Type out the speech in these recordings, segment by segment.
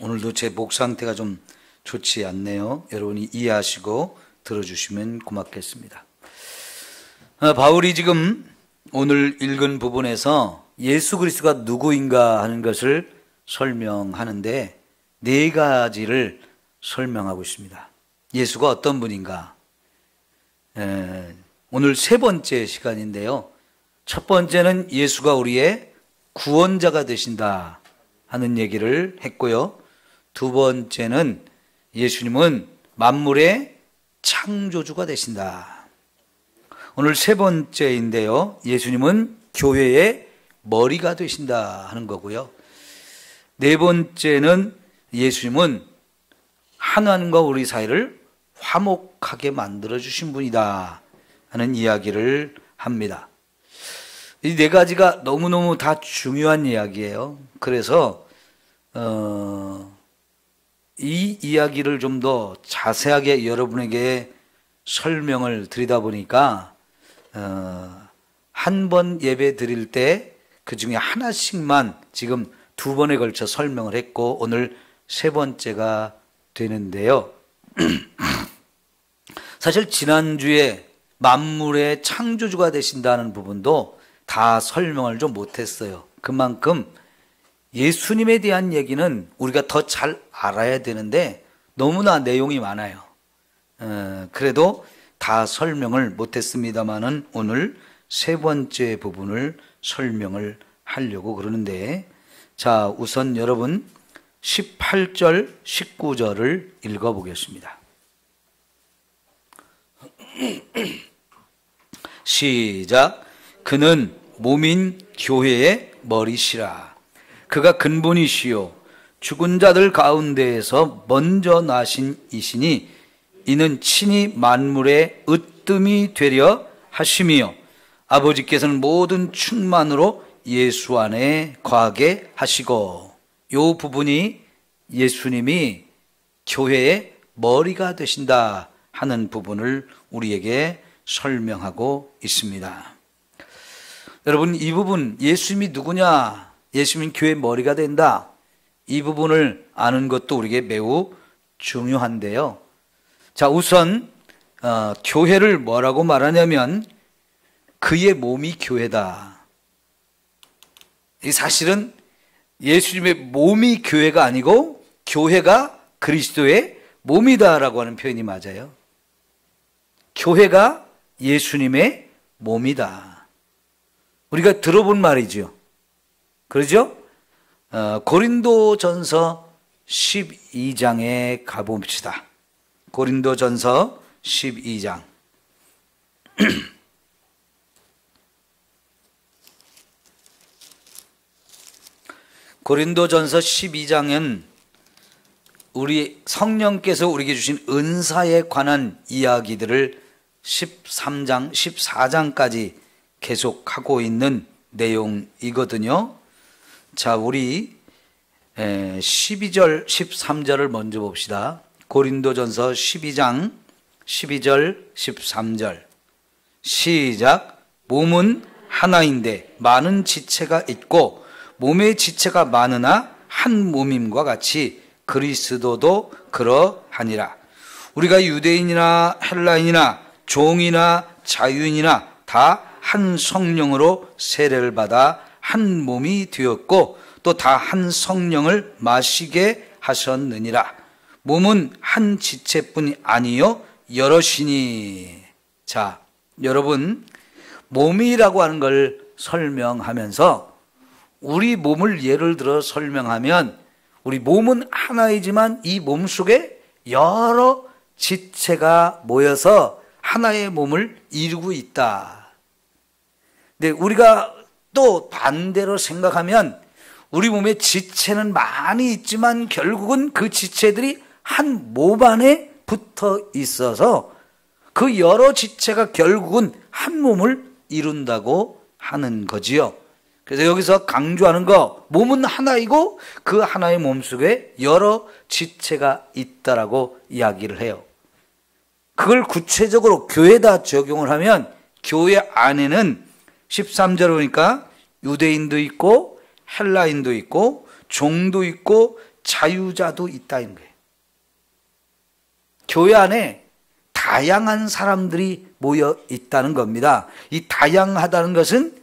오늘도 제 목 상태가 좀 좋지 않네요. 여러분이 이해하시고 들어주시면 고맙겠습니다. 바울이 지금 오늘 읽은 부분에서 예수 그리스도가 누구인가 하는 것을 설명하는데 네 가지를 설명하고 있습니다. 예수가 어떤 분인가? 오늘 세 번째 시간인데요. 첫 번째는 예수가 우리의 구원자가 되신다 하는 얘기를 했고요. 두 번째는 예수님은 만물의 창조주가 되신다. 오늘 세 번째인데요. 예수님은 교회의 머리가 되신다 하는 거고요. 네 번째는 예수님은 하나님과 우리 사이를 화목하게 만들어주신 분이다 하는 이야기를 합니다. 이 네 가지가 너무너무 다 중요한 이야기예요. 그래서 이 이야기를 좀 더 자세하게 여러분에게 설명을 드리다 보니까 한 번 예배 드릴 때 그 중에 하나씩만 지금 두 번에 걸쳐 설명을 했고 오늘 세 번째가 되는데요. 사실 지난주에 만물의 창조주가 되신다는 부분도 다 설명을 좀 못했어요. 그만큼 예수님에 대한 얘기는 우리가 더 잘 알아야 되는데 너무나 내용이 많아요. 그래도 다 설명을 못했습니다만은 오늘 세 번째 부분을 설명을 하려고 그러는데, 자, 우선 여러분 18절, 19절을 읽어보겠습니다. 시작. 그는 몸인 교회의 머리시라. 그가 근본이시요 죽은 자들 가운데에서 먼저 나신 이시니 이는 친히 만물의 으뜸이 되려 하심이요 아버지께서는 모든 충만으로 예수 안에 거하게 하시고. 이 부분이 예수님이 교회의 머리가 되신다 하는 부분을 우리에게 설명하고 있습니다. 여러분, 이 부분, 예수님이 누구냐, 예수님은 교회의 머리가 된다, 이 부분을 아는 것도 우리에게 매우 중요한데요. 자, 우선 교회를 뭐라고 말하냐면 그의 몸이 교회다. 이 사실은 예수님의 몸이 교회가 아니고 교회가 그리스도의 몸이다라고 하는 표현이 맞아요. 교회가 예수님의 몸이다. 우리가 들어본 말이죠. 그러죠? 고린도전서 12장에 가봅시다. 고린도전서 12장. 고린도전서 12장은 우리 성령께서 우리에게 주신 은사에 관한 이야기들을 13장, 14장까지 계속하고 있는 내용이거든요. 자, 우리 12절, 13절을 먼저 봅시다. 고린도전서 12장 12절, 13절. 시작. 몸은 하나인데 많은 지체가 있고 몸의 지체가 많으나 한 몸임과 같이 그리스도도 그러하니라. 우리가 유대인이나 헬라인이나 종이나 자유인이나 다 한 성령으로 세례를 받아 한 몸이 되었고 또 다 한 성령을 마시게 하셨느니라. 몸은 한 지체뿐이 아니요 여럿이니. 자, 여러분, 몸이라고 하는 걸 설명하면서 우리 몸을 예를 들어 설명하면 우리 몸은 하나이지만 이 몸 속에 여러 지체가 모여서 하나의 몸을 이루고 있다. 근데 우리가 또 반대로 생각하면 우리 몸에 지체는 많이 있지만 결국은 그 지체들이 한 몸 안에 붙어 있어서 그 여러 지체가 결국은 한 몸을 이룬다고 하는 거지요. 그래서 여기서 강조하는 거, 몸은 하나이고 그 하나의 몸 속에 여러 지체가 있다라고 이야기를 해요. 그걸 구체적으로 교회에다 적용을 하면 교회 안에는 13절 보니까 유대인도 있고 헬라인도 있고 종도 있고 자유자도 있다는 거예요. 교회 안에 다양한 사람들이 모여 있다는 겁니다. 이 다양하다는 것은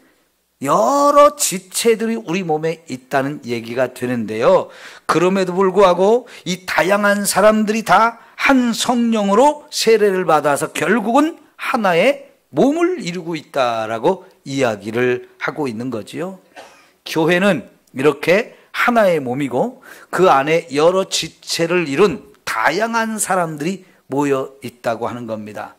여러 지체들이 우리 몸에 있다는 얘기가 되는데요. 그럼에도 불구하고 이 다양한 사람들이 다 한 성령으로 세례를 받아서 결국은 하나의 몸을 이루고 있다라고 이야기를 하고 있는 거지요. 교회는 이렇게 하나의 몸이고 그 안에 여러 지체를 이룬 다양한 사람들이 모여 있다고 하는 겁니다.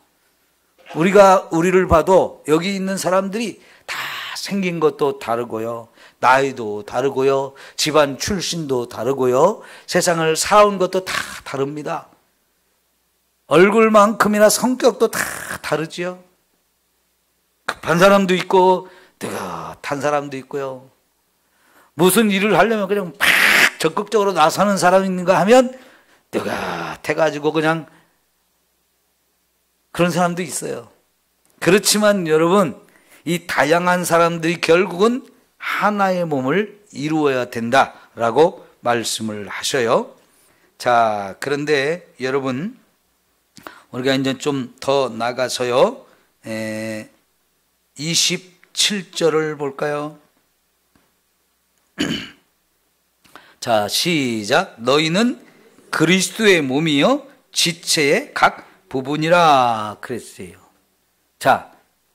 우리가 우리를 봐도 여기 있는 사람들이 다 생긴 것도 다르고요. 나이도 다르고요. 집안 출신도 다르고요. 세상을 살아온 것도 다 다릅니다. 얼굴만큼이나 성격도 다 다르지요. 급한 사람도 있고 느긋한 사람도 있고요. 무슨 일을 하려면 그냥 막 적극적으로 나서는 사람이 있는가 하면 느긋해가지고 그냥 그런 사람도 있어요. 그렇지만 여러분, 이 다양한 사람들이 결국은 하나의 몸을 이루어야 된다라고 말씀을 하셔요. 자, 그런데 여러분, 우리가 이제 좀 더 나가서요, 27절을 볼까요? 자, 시작. 너희는 그리스도의 몸이요 지체의 각 부분이라 그랬어요. 자,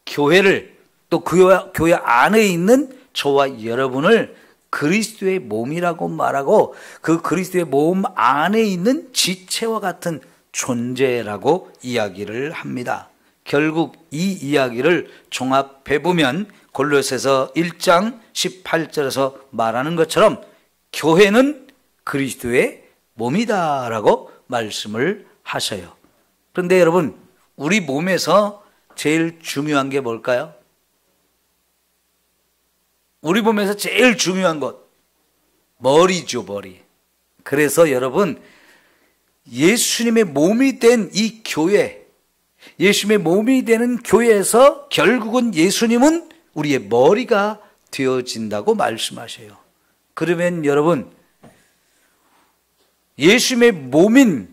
교회를 또 교회 안에 있는 저와 여러분을 그리스도의 몸이라고 말하고 그 그리스도의 몸 안에 있는 지체와 같은 존재라고 이야기를 합니다. 결국 이 이야기를 종합해 보면 골로새서 1장 18절에서 말하는 것처럼 교회는 그리스도의 몸이다라고 말씀을 하셔요. 그런데 여러분, 우리 몸에서 제일 중요한 게 뭘까요? 우리 몸에서 제일 중요한 것, 머리죠, 머리. 그래서 여러분, 예수님의 몸이 된 이 교회, 예수님의 몸이 되는 교회에서 결국은 예수님은 우리의 머리가 되어진다고 말씀하셔요. 그러면 여러분, 예수님의 몸인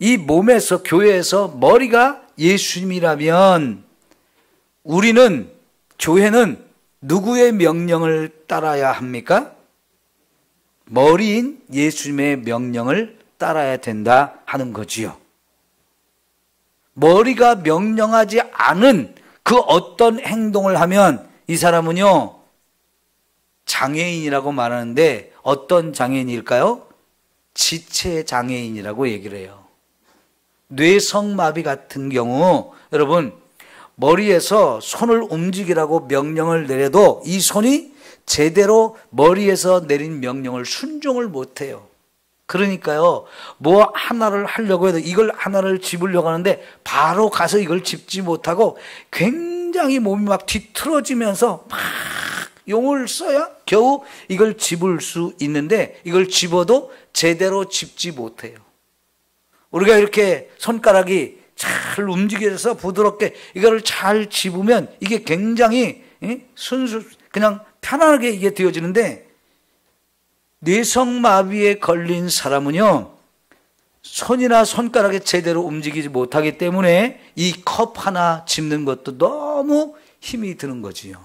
이 몸에서, 교회에서 머리가 예수님이라면 우리는, 교회는 누구의 명령을 따라야 합니까? 머리인 예수님의 명령을 따라야 된다 하는 거지요. 머리가 명령하지 않은 그 어떤 행동을 하면 이 사람은요, 장애인이라고 말하는데 어떤 장애인일까요? 지체 장애인이라고 얘기를 해요. 뇌성마비 같은 경우, 여러분, 머리에서 손을 움직이라고 명령을 내려도 이 손이 제대로 머리에서 내린 명령을 순종을 못해요. 그러니까요, 뭐 하나를 하려고 해도 이걸 하나를 집으려고 하는데 바로 가서 이걸 집지 못하고 굉장히 몸이 막 뒤틀어지면서 막 용을 써야 겨우 이걸 집을 수 있는데 이걸 집어도 제대로 집지 못해요. 우리가 이렇게 손가락이 잘 움직여서 부드럽게 이거를 잘 집으면 이게 굉장히 순수, 그냥 편안하게 이게 되어지는데, 뇌성마비에 걸린 사람은요, 손이나 손가락이 제대로 움직이지 못하기 때문에 이 컵 하나 집는 것도 너무 힘이 드는 거지요.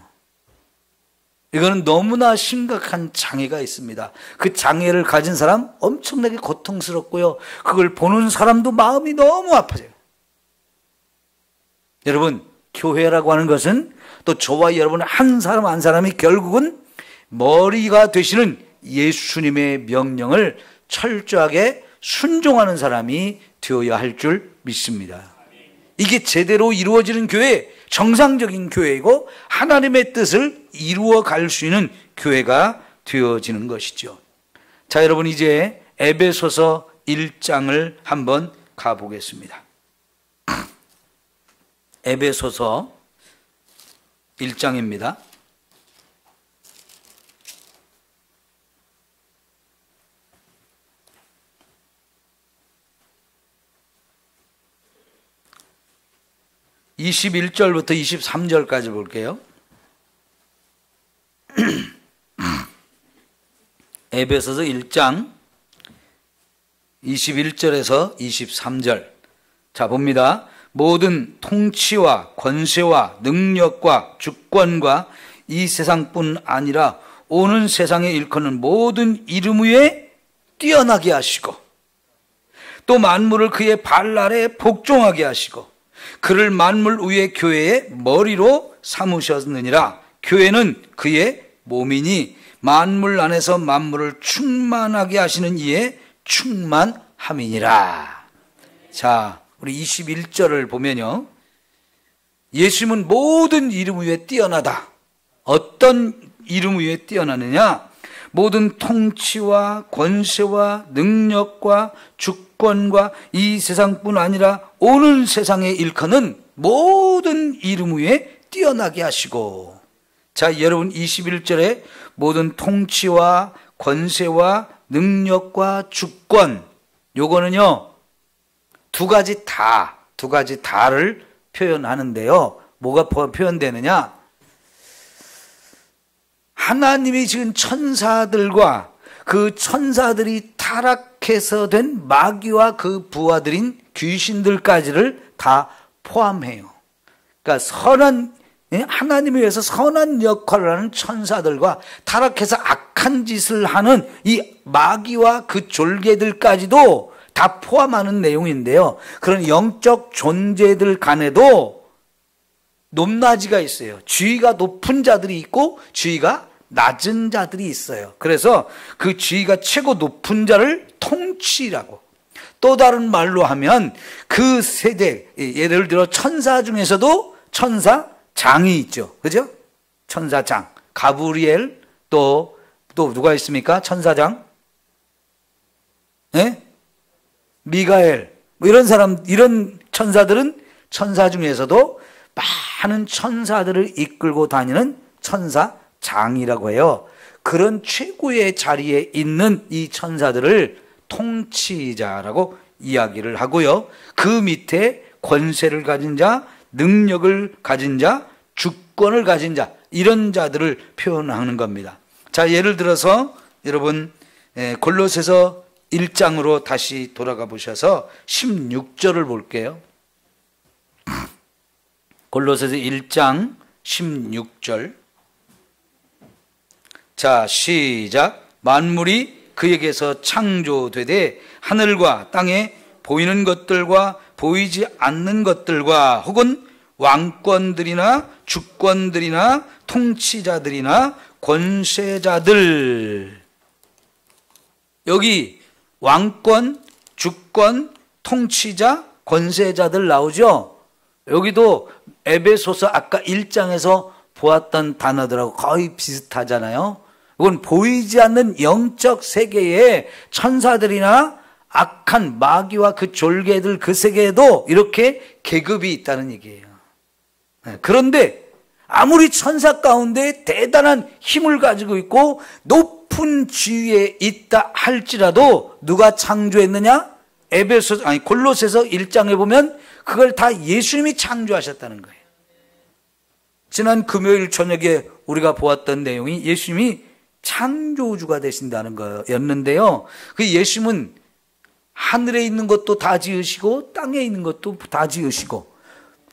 이거는 너무나 심각한 장애가 있습니다. 그 장애를 가진 사람 엄청나게 고통스럽고요, 그걸 보는 사람도 마음이 너무 아파져요. 여러분, 교회라고 하는 것은 또 저와 여러분 한 사람 한 사람이 결국은 머리가 되시는 예수님의 명령을 철저하게 순종하는 사람이 되어야 할 줄 믿습니다. 이게 제대로 이루어지는 교회, 정상적인 교회이고 하나님의 뜻을 이루어 갈 수 있는 교회가 되어지는 것이죠. 자, 여러분, 이제 에베소서 1장을 한번 가보겠습니다. 에베소서 1장입니다. (21절부터) (23절까지) 볼게요. 에베소서 1장 21절에서 23절. 자, 봅니다. 모든 통치와 권세와 능력과 주권과 이 세상뿐 아니라 오는 세상에 일컫는 모든 이름 위에 뛰어나게 하시고, 또 만물을 그의 발 아래 복종하게 하시고, 그를 만물 위의 교회의 머리로 삼으셨느니라. 교회는 그의 몸이니 만물 안에서 만물을 충만하게 하시는 이의 충만함이니라. 자, 우리 21절을 보면요, 예수님은 모든 이름 위에 뛰어나다. 어떤 이름 위에 뛰어나느냐? 모든 통치와 권세와 능력과 주권과 이 세상뿐 아니라 오는 세상에 일컫는 모든 이름 위에 뛰어나게 하시고. 자, 여러분 21절에 모든 통치와 권세와 능력과 주권, 요거는요 두 가지 다를 표현하는데요. 뭐가 표현되느냐? 하나님이 지금 천사들과 그 천사들이 타락해서 된 마귀와 그 부하들인 귀신들까지를 다 포함해요. 그러니까 하나님에 의해서 선한 역할을 하는 천사들과 타락해서 악한 짓을 하는 이 마귀와 그 졸개들까지도 다 포함하는 내용인데요. 그런 영적 존재들 간에도 높낮이가 있어요. 지위가 높은 자들이 있고 지위가 낮은 자들이 있어요. 그래서 그 지위가 최고 높은 자를 통치라고, 또 다른 말로 하면 그 세대, 예를 들어 천사 중에서도 천사장이 있죠. 그죠? 천사장, 가브리엘, 또 누가 있습니까? 천사장? 네? 미가엘, 뭐 이런 천사들은 천사 중에서도 많은 천사들을 이끌고 다니는 천사장이라고 해요. 그런 최고의 자리에 있는 이 천사들을 통치자라고 이야기를 하고요. 그 밑에 권세를 가진 자, 능력을 가진 자, 주권을 가진 자, 이런 자들을 표현하는 겁니다. 자, 예를 들어서 여러분 골로새서 1장으로 다시 돌아가 보셔서 16절을 볼게요. 골로새서 1장 16절. 자, 시작. 만물이 그에게서 창조되되 하늘과 땅에 보이는 것들과 보이지 않는 것들과 혹은 왕권들이나 주권들이나 통치자들이나 권세자들. 여기 왕권, 주권, 통치자, 권세자들 나오죠? 여기도 에베소서 아까 1장에서 보았던 단어들하고 거의 비슷하잖아요. 이건 보이지 않는 영적 세계의 천사들이나 악한 마귀와 그 졸개들, 그 세계에도 이렇게 계급이 있다는 얘기예요. 그런데 아무리 천사 가운데 대단한 힘을 가지고 있고 높은 지위에 있다 할지라도 누가 창조했느냐? 골로새서 1장에 보면 그걸 다 예수님이 창조하셨다는 거예요. 지난 금요일 저녁에 우리가 보았던 내용이 예수님이 창조주가 되신다는 거였는데요. 그 예수님은 하늘에 있는 것도 다 지으시고 땅에 있는 것도 다 지으시고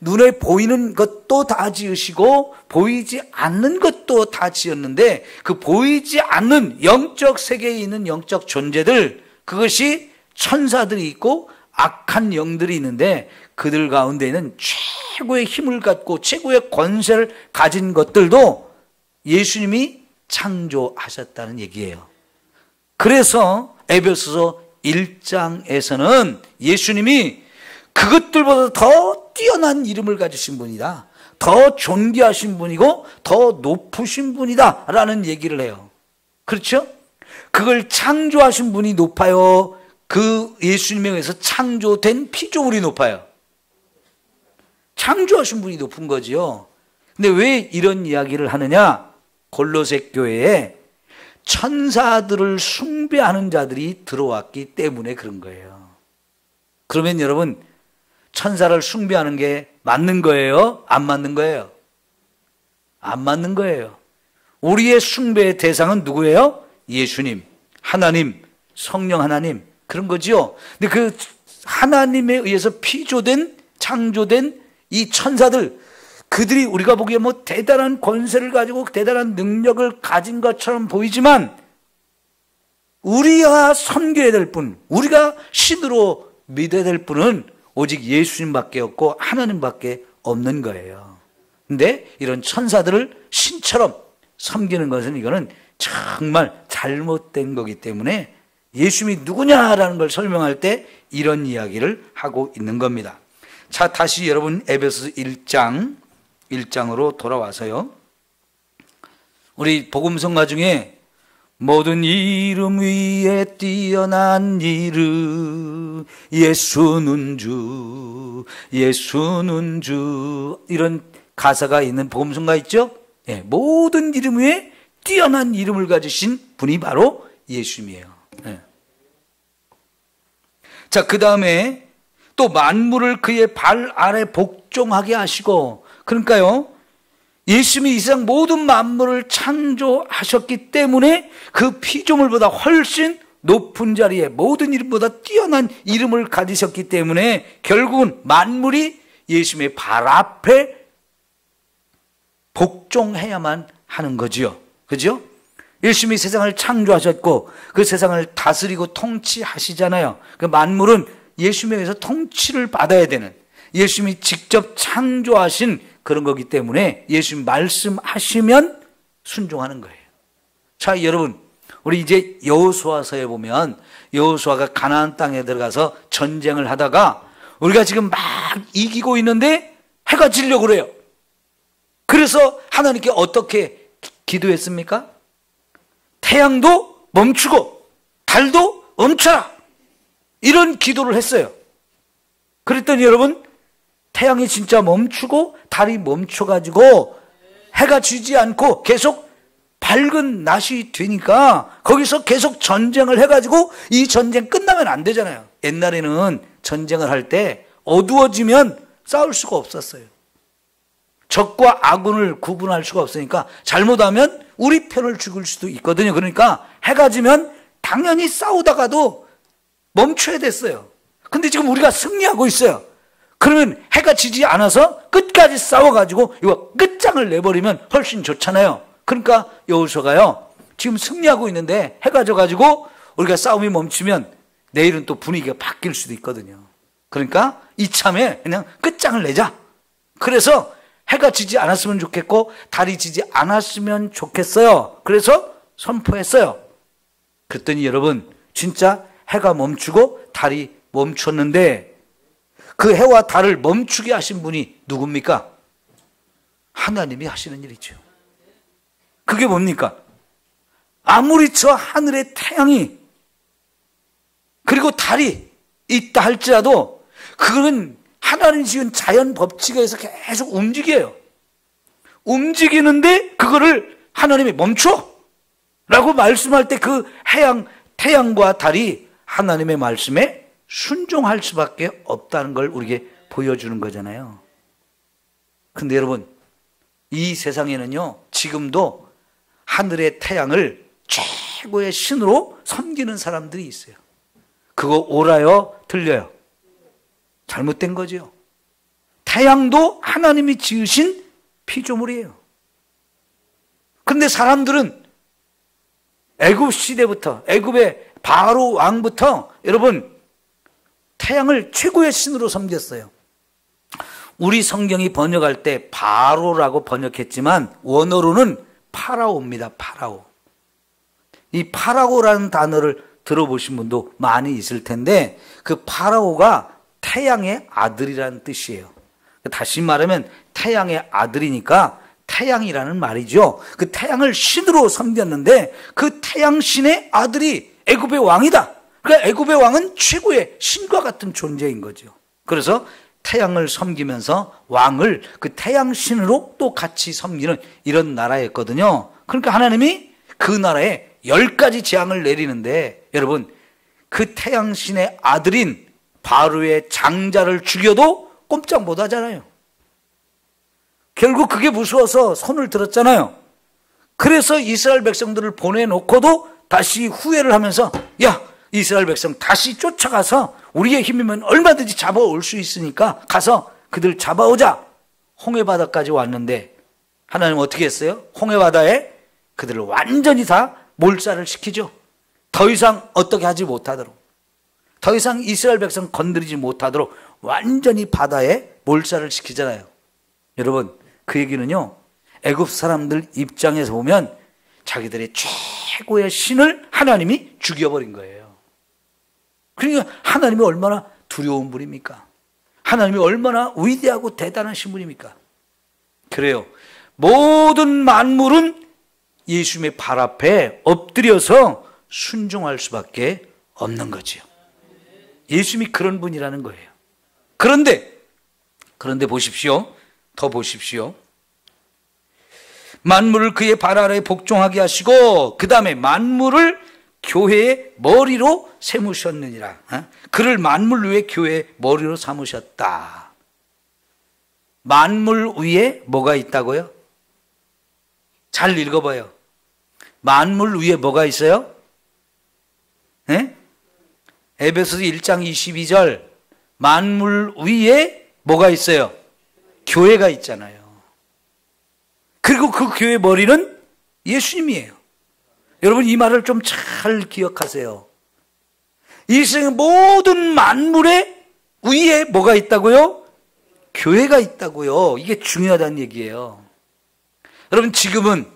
눈에 보이는 것도 다 지으시고 보이지 않는 것도 다 지었는데 그 보이지 않는 영적 세계에 있는 영적 존재들, 그것이 천사들이 있고 악한 영들이 있는데 그들 가운데는 최고의 힘을 갖고 최고의 권세를 가진 것들도 예수님이 창조하셨다는 얘기예요. 그래서 에베소서 1장에서는 예수님이 그것들보다 더 뛰어난 이름을 가지신 분이다, 더 존귀하신 분이고 더 높으신 분이다 라는 얘기를 해요. 그렇죠? 그걸 창조하신 분이 높아요? 그 예수님에 의해서 창조된 피조물이 높아요? 창조하신 분이 높은 거지요. 근데 왜 이런 이야기를 하느냐? 골로새 교회에 천사들을 숭배하는 자들이 들어왔기 때문에 그런 거예요. 그러면 여러분, 천사를 숭배하는 게 맞는 거예요? 안 맞는 거예요? 안 맞는 거예요. 우리의 숭배의 대상은 누구예요? 예수님, 하나님, 성령 하나님, 그런 거지요. 근데 그 하나님에 의해서 피조된, 창조된 이 천사들, 그들이 우리가 보기에 뭐 대단한 권세를 가지고 대단한 능력을 가진 것처럼 보이지만 우리가 섬겨야 될 분, 우리가 신으로 믿어야 될 분은 오직 예수님밖에 없고 하나님밖에 없는 거예요. 근데 이런 천사들을 신처럼 섬기는 것은 이거는 정말 잘못된 거기 때문에 예수님이 누구냐라는 걸 설명할 때 이런 이야기를 하고 있는 겁니다. 자, 다시 여러분 에베소서 1장으로 돌아와서요. 우리 복음성가 중에 모든 이름 위에 뛰어난 이름 예수는 주 예수는 주 이런 가사가 있는 복음성가 있죠? 예, 모든 이름 위에 뛰어난 이름을 가지신 분이 바로 예수님이에요. 예. 자, 그 다음에 또 만물을 그의 발 아래 복종하게 하시고, 그러니까요, 예수님이 이 세상 모든 만물을 창조하셨기 때문에 그 피조물보다 훨씬 높은 자리에 모든 이름보다 뛰어난 이름을 가지셨기 때문에 결국은 만물이 예수님의 발 앞에 복종해야만 하는 거지요. 그죠? 예수님이 세상을 창조하셨고 그 세상을 다스리고 통치하시잖아요. 그 만물은 예수님에 의해서 통치를 받아야 되는, 예수님이 직접 창조하신 그런 거기 때문에 예수님 말씀하시면 순종하는 거예요. 자, 여러분, 우리 이제 여호수아서에 보면 여호수아가 가나안 땅에 들어가서 전쟁을 하다가 우리가 지금 막 이기고 있는데 해가 지려고 그래요. 그래서 하나님께 어떻게 기도했습니까? 태양도 멈추고 달도 멈춰라, 이런 기도를 했어요. 그랬더니 여러분, 태양이 진짜 멈추고 달이 멈춰가지고 해가 지지 않고 계속 밝은 낮이 되니까 거기서 계속 전쟁을 해가지고 이 전쟁 끝나면 안 되잖아요. 옛날에는 전쟁을 할 때 어두워지면 싸울 수가 없었어요. 적과 아군을 구분할 수가 없으니까 잘못하면 우리 편을 죽일 수도 있거든요. 그러니까 해가 지면 당연히 싸우다가도 멈춰야 됐어요. 근데 지금 우리가 승리하고 있어요. 그러면 해가 지지 않아서 끝까지 싸워가지고 이거 끝장을 내버리면 훨씬 좋잖아요. 그러니까 여호수아가요, 지금 승리하고 있는데 해가 져가지고 우리가 싸움이 멈추면 내일은 또 분위기가 바뀔 수도 있거든요. 그러니까 이참에 그냥 끝장을 내자. 그래서 해가 지지 않았으면 좋겠고 달이 지지 않았으면 좋겠어요. 그래서 선포했어요. 그랬더니 여러분, 진짜 해가 멈추고 달이 멈췄는데 그 해와 달을 멈추게 하신 분이 누굽니까? 하나님이 하시는 일이죠. 그게 뭡니까? 아무리 저 하늘의 태양이 그리고 달이 있다 할지라도 그건 하나님 지은 자연 법칙에 의해서 계속 움직여요. 움직이는데 그거를 하나님이 멈춰! 라고 말씀할 때 그 태양과 달이 하나님의 말씀에 순종할 수밖에 없다는 걸 우리에게 보여주는 거잖아요. 근데 여러분, 이 세상에는요, 지금도 하늘의 태양을 최고의 신으로 섬기는 사람들이 있어요. 그거 옳아요? 틀려요? 잘못된 거죠. 태양도 하나님이 지으신 피조물이에요. 근데 사람들은 애굽 시대부터, 애굽의 바로 왕부터 여러분 태양을 최고의 신으로 섬겼어요. 우리 성경이 번역할 때 바로라고 번역했지만 원어로는 파라오입니다. 파라오. 이 파라오라는 단어를 들어보신 분도 많이 있을 텐데 그 파라오가 태양의 아들이라는 뜻이에요. 다시 말하면 태양의 아들이니까 태양이라는 말이죠. 그 태양을 신으로 섬겼는데 그 태양신의 아들이 애굽의 왕이다. 그러니까 애굽의 왕은 최고의 신과 같은 존재인 거죠. 그래서 태양을 섬기면서 왕을 그 태양신으로 또 같이 섬기는 이런 나라였거든요. 그러니까 하나님이 그 나라에 10가지 재앙을 내리는데 여러분, 그 태양신의 아들인 바로의 장자를 죽여도 꼼짝 못 하잖아요. 결국 그게 무서워서 손을 들었잖아요. 그래서 이스라엘 백성들을 보내놓고도 다시 후회를 하면서 야, 이스라엘 백성 다시 쫓아가서 우리의 힘이면 얼마든지 잡아올 수 있으니까 가서 그들 잡아오자. 홍해바다까지 왔는데 하나님은 어떻게 했어요? 홍해바다에 그들을 완전히 다 몰살을 시키죠. 더 이상 어떻게 하지 못하도록, 더 이상 이스라엘 백성 건드리지 못하도록 완전히 바다에 몰살을 시키잖아요. 여러분, 그 얘기는요, 애굽 사람들 입장에서 보면 자기들의 최고의 신을 하나님이 죽여버린 거예요. 그러니까 하나님이 얼마나 두려운 분입니까? 하나님이 얼마나 위대하고 대단하신 분입니까? 그래요. 모든 만물은 예수님의 발 앞에 엎드려서 순종할 수밖에 없는 거죠. 예수님이 그런 분이라는 거예요. 그런데 보십시오. 더 보십시오. 만물을 그의 발 아래에 복종하게 하시고 그 다음에 만물을 교회의 머리로 세우셨느니라. 그를 만물 위에 교회의 머리로 삼으셨다. 만물 위에 뭐가 있다고요? 잘 읽어봐요. 만물 위에 뭐가 있어요? 네? 에베소서 1장 22절 만물 위에 뭐가 있어요? 교회가 있잖아요. 그리고 그 교회 머리는 예수님이에요. 여러분, 이 말을 좀 잘 기억하세요. 이 세상의 모든 만물의 위에 뭐가 있다고요? 교회가 있다고요. 이게 중요하다는 얘기예요. 여러분, 지금은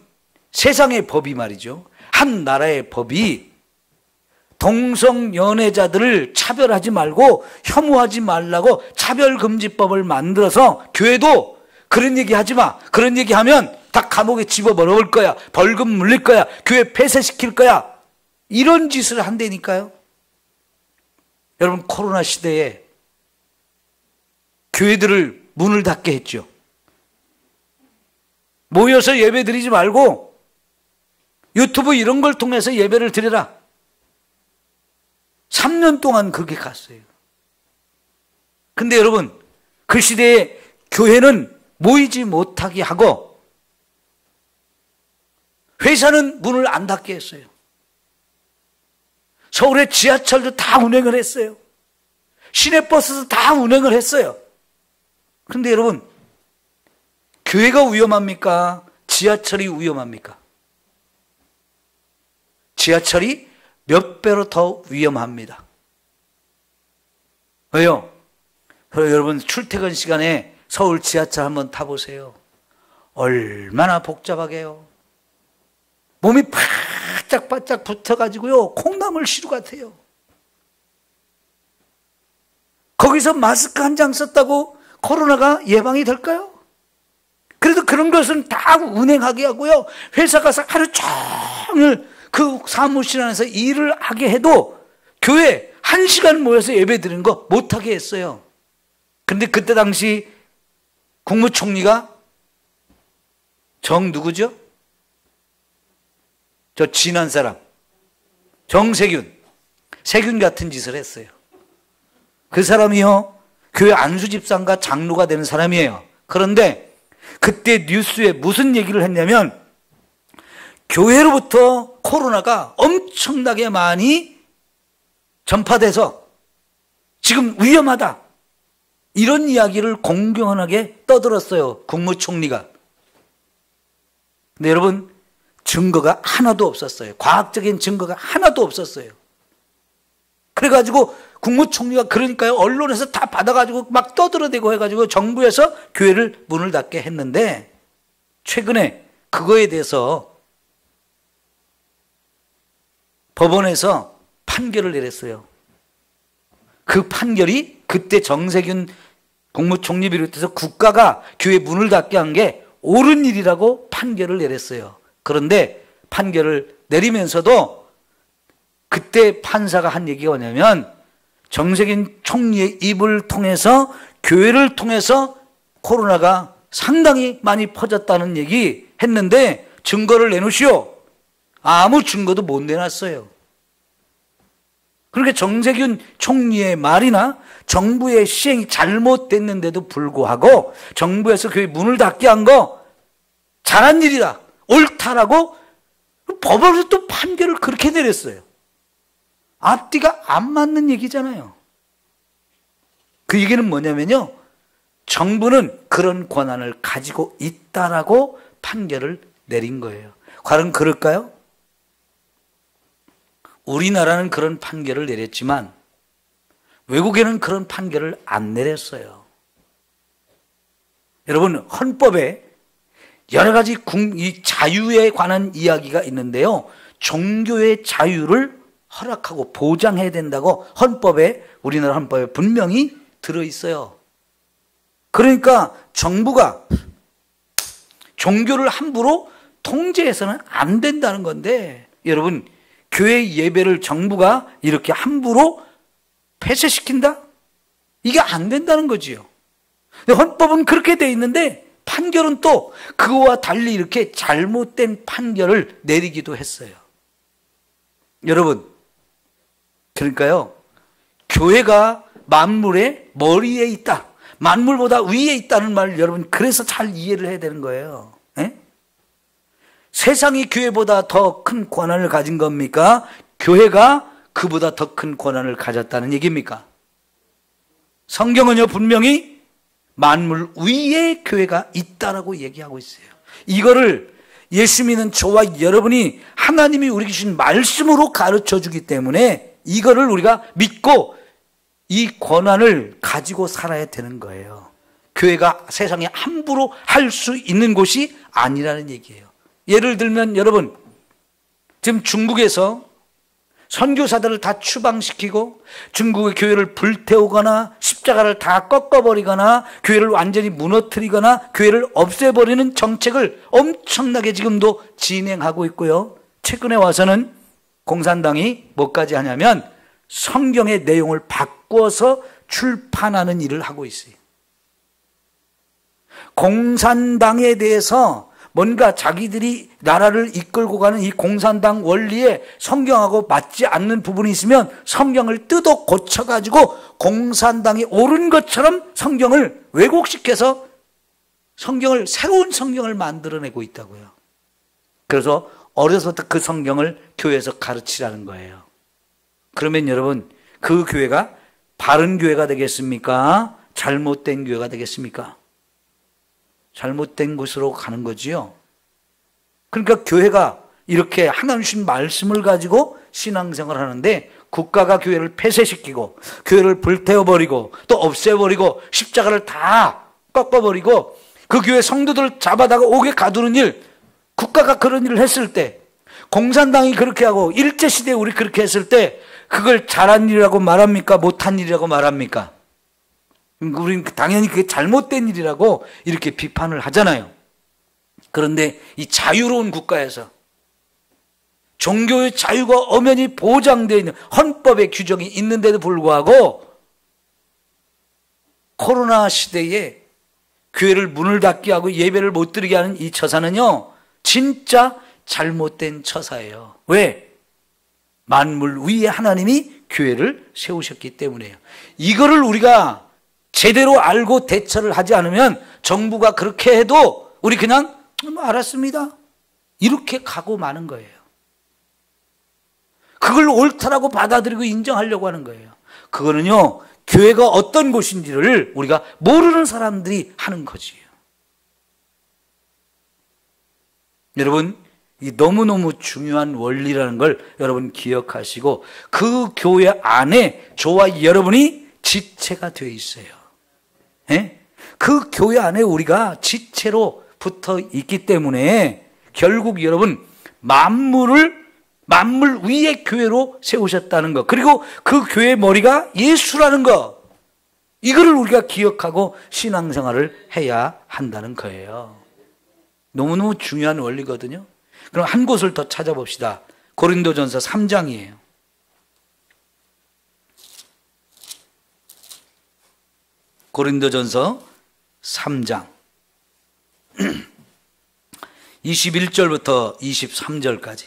세상의 법이 말이죠, 한 나라의 법이 동성 연애자들을 차별하지 말고 혐오하지 말라고 차별금지법을 만들어서 교회도 그런 얘기 하지 마, 그런 얘기 하면 다 감옥에 집어넣을 거야, 벌금 물릴 거야, 교회 폐쇄시킬 거야, 이런 짓을 한다니까요. 여러분, 코로나 시대에 교회들을 문을 닫게 했죠. 모여서 예배 드리지 말고 유튜브 이런 걸 통해서 예배를 드려라. 3년 동안 그렇게 갔어요. 근데 여러분, 그 시대에 교회는 모이지 못하게 하고 회사는 문을 안 닫게 했어요. 서울의 지하철도 다 운행을 했어요. 시내버스도 다 운행을 했어요. 그런데 여러분, 교회가 위험합니까? 지하철이 위험합니까? 지하철이 몇 배로 더 위험합니다. 왜요? 여러분, 출퇴근 시간에 서울 지하철 한번 타보세요. 얼마나 복잡하게요. 몸이 바짝바짝 붙어가지고요, 콩나물 시루 같아요. 거기서 마스크 한 장 썼다고 코로나가 예방이 될까요? 그래도 그런 것은 다 운행하게 하고요, 회사 가서 하루 종일 그 사무실 안에서 일을 하게 해도 교회 1시간 모여서 예배 드리는 거 못하게 했어요. 그런데 그때 당시 국무총리가 누구죠? 저 진한 사람, 정세균, 세균 같은 짓을 했어요. 그 사람이요, 교회 안수집사인가 장로가 되는 사람이에요. 그런데 그때 뉴스에 무슨 얘기를 했냐면, 교회로부터 코로나가 엄청나게 많이 전파돼서 지금 위험하다, 이런 이야기를 공공연하게 떠들었어요, 국무총리가. 근데 여러분, 증거가 하나도 없었어요. 과학적인 증거가 하나도 없었어요. 그래가지고 국무총리가, 그러니까요, 언론에서 다 받아가지고 막 떠들어대고 해가지고 정부에서 교회를 문을 닫게 했는데, 최근에 그거에 대해서 법원에서 판결을 내렸어요. 그 판결이 그때 정세균 국무총리 비롯해서 국가가 교회 문을 닫게 한 게 옳은 일이라고 판결을 내렸어요. 그런데 판결을 내리면서도 그때 판사가 한 얘기가 뭐냐면, 정세균 총리의 입을 통해서, 교회를 통해서 코로나가 상당히 많이 퍼졌다는 얘기 했는데 증거를 내놓으시오. 아무 증거도 못 내놨어요. 그러니까 정세균 총리의 말이나 정부의 시행이 잘못됐는데도 불구하고 정부에서 교회 문을 닫게 한 거 잘한 일이다, 옳다라고 법원에서 또 판결을 그렇게 내렸어요. 앞뒤가 안 맞는 얘기잖아요. 그 얘기는 뭐냐면요, 정부는 그런 권한을 가지고 있다라고 판결을 내린 거예요. 과연 그럴까요? 우리나라는 그런 판결을 내렸지만 외국에는 그런 판결을 안 내렸어요. 여러분, 헌법에 여러 가지 이 자유에 관한 이야기가 있는데요, 종교의 자유를 허락하고 보장해야 된다고 우리나라 헌법에 분명히 들어있어요. 그러니까 정부가 종교를 함부로 통제해서는 안 된다는 건데, 여러분, 교회 예배를 정부가 이렇게 함부로 폐쇄시킨다? 이게 안 된다는 거지요. 헌법은 그렇게 돼 있는데 판결은 또 그거와 달리 이렇게 잘못된 판결을 내리기도 했어요. 여러분, 그러니까요, 교회가 만물의 머리에 있다, 만물보다 위에 있다는 말을 여러분 그래서 잘 이해를 해야 되는 거예요. 에? 세상이 교회보다 더 큰 권한을 가진 겁니까? 교회가 그보다 더 큰 권한을 가졌다는 얘기입니까? 성경은요, 분명히 만물 위에 교회가 있다라고 얘기하고 있어요. 이거를 예수 믿는 저와 여러분이 하나님이 우리에게 주신 말씀으로 가르쳐 주기 때문에 이거를 우리가 믿고 이 권한을 가지고 살아야 되는 거예요. 교회가 세상에 함부로 할 수 있는 곳이 아니라는 얘기예요. 예를 들면 여러분, 지금 중국에서 선교사들을 다 추방시키고 중국의 교회를 불태우거나 십자가를 다 꺾어버리거나 교회를 완전히 무너뜨리거나 교회를 없애버리는 정책을 엄청나게 지금도 진행하고 있고요. 최근에 와서는 공산당이 뭐까지 하냐면 성경의 내용을 바꿔서 출판하는 일을 하고 있어요. 공산당에 대해서 뭔가 자기들이 나라를 이끌고 가는 이 공산당 원리에 성경하고 맞지 않는 부분이 있으면 성경을 뜯어 고쳐가지고 공산당이 옳은 것처럼 성경을 왜곡시켜서 새로운 성경을 만들어내고 있다고요. 그래서 어려서부터 그 성경을 교회에서 가르치라는 거예요. 그러면 여러분, 그 교회가 바른 교회가 되겠습니까? 잘못된 교회가 되겠습니까? 잘못된 곳으로 가는 거지요. 그러니까 교회가 이렇게 하나님 주신 말씀을 가지고 신앙생활을 하는데 국가가 교회를 폐쇄시키고 교회를 불태워버리고 또 없애버리고 십자가를 다 꺾어버리고 그 교회 성도들을 잡아다가 옥에 가두는 일, 국가가 그런 일을 했을 때, 공산당이 그렇게 하고 일제시대에 우리 그렇게 했을 때 그걸 잘한 일이라고 말합니까? 못한 일이라고 말합니까? 우리는 당연히 그게 잘못된 일이라고 이렇게 비판을 하잖아요. 그런데 이 자유로운 국가에서 종교의 자유가 엄연히 보장되어 있는 헌법의 규정이 있는데도 불구하고 코로나 시대에 교회를 문을 닫게 하고 예배를 못 드리게 하는 이 처사는요, 진짜 잘못된 처사예요. 왜? 만물 위에 하나님이 교회를 세우셨기 때문에요. 이거를 우리가 제대로 알고 대처를 하지 않으면 정부가 그렇게 해도 우리 그냥 알았습니다, 이렇게 가고 마는 거예요. 그걸 옳다라고 받아들이고 인정하려고 하는 거예요. 그거는요, 교회가 어떤 곳인지를 우리가 모르는 사람들이 하는 거지요. 여러분, 이 너무너무 중요한 원리라는 걸 여러분 기억하시고, 그 교회 안에 저와 여러분이 지체가 되어 있어요. 예? 그 교회 안에 우리가 지체로 붙어 있기 때문에 결국 여러분 만물 위에 교회로 세우셨다는 것, 그리고 그 교회의 머리가 예수라는 것, 이거를 우리가 기억하고 신앙생활을 해야 한다는 거예요. 너무너무 중요한 원리거든요. 그럼 한 곳을 더 찾아봅시다. 고린도전서 3장이에요. 고린도전서 3장 21절부터 23절까지.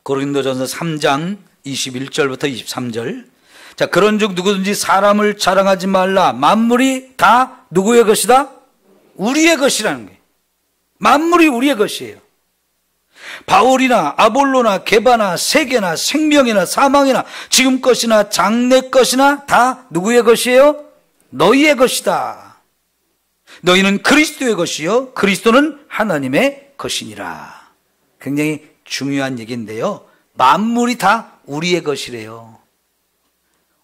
고린도전서 3장 21절부터 23절. 자, 그런즉 누구든지 사람을 자랑하지 말라. 만물이 다 누구의 것이다? 우리의 것이라는 거예요. 만물이 우리의 것이에요. 바울이나 아볼로나 게바나 세계나 생명이나 사망이나 지금 것이나 장래 것이나 다 누구의 것이에요? 너희의 것이다. 너희는 그리스도의 것이요 그리스도는 하나님의 것이니라. 굉장히 중요한 얘기인데요. 만물이 다 우리의 것이래요.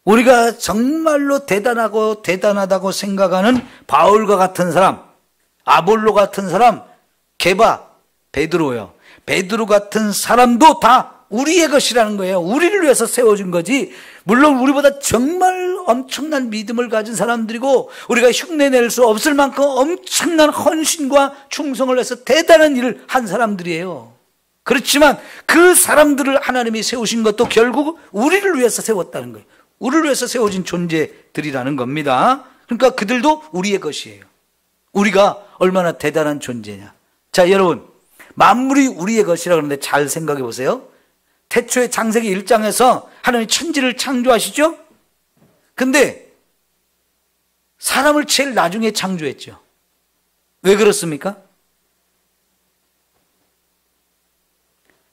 우리가 정말로 대단하다고 생각하는 바울과 같은 사람, 아볼로 같은 사람, 게바, 베드로요. 베드로 같은 사람도 다 우리의 것이라는 거예요. 우리를 위해서 세워준 거지. 물론 우리보다 정말 엄청난 믿음을 가진 사람들이고 우리가 흉내낼 수 없을 만큼 엄청난 헌신과 충성을 해서 대단한 일을 한 사람들이에요. 그렇지만 그 사람들을 하나님이 세우신 것도 결국 우리를 위해서 세웠다는 거예요. 우리를 위해서 세워진 존재들이라는 겁니다. 그러니까 그들도 우리의 것이에요. 우리가 얼마나 대단한 존재냐. 자, 여러분, 만물이 우리의 것이라 그러는데 잘 생각해 보세요. 태초에 창세기 1장에서 하나님이 천지를 창조하시죠? 근데 사람을 제일 나중에 창조했죠. 왜 그렇습니까?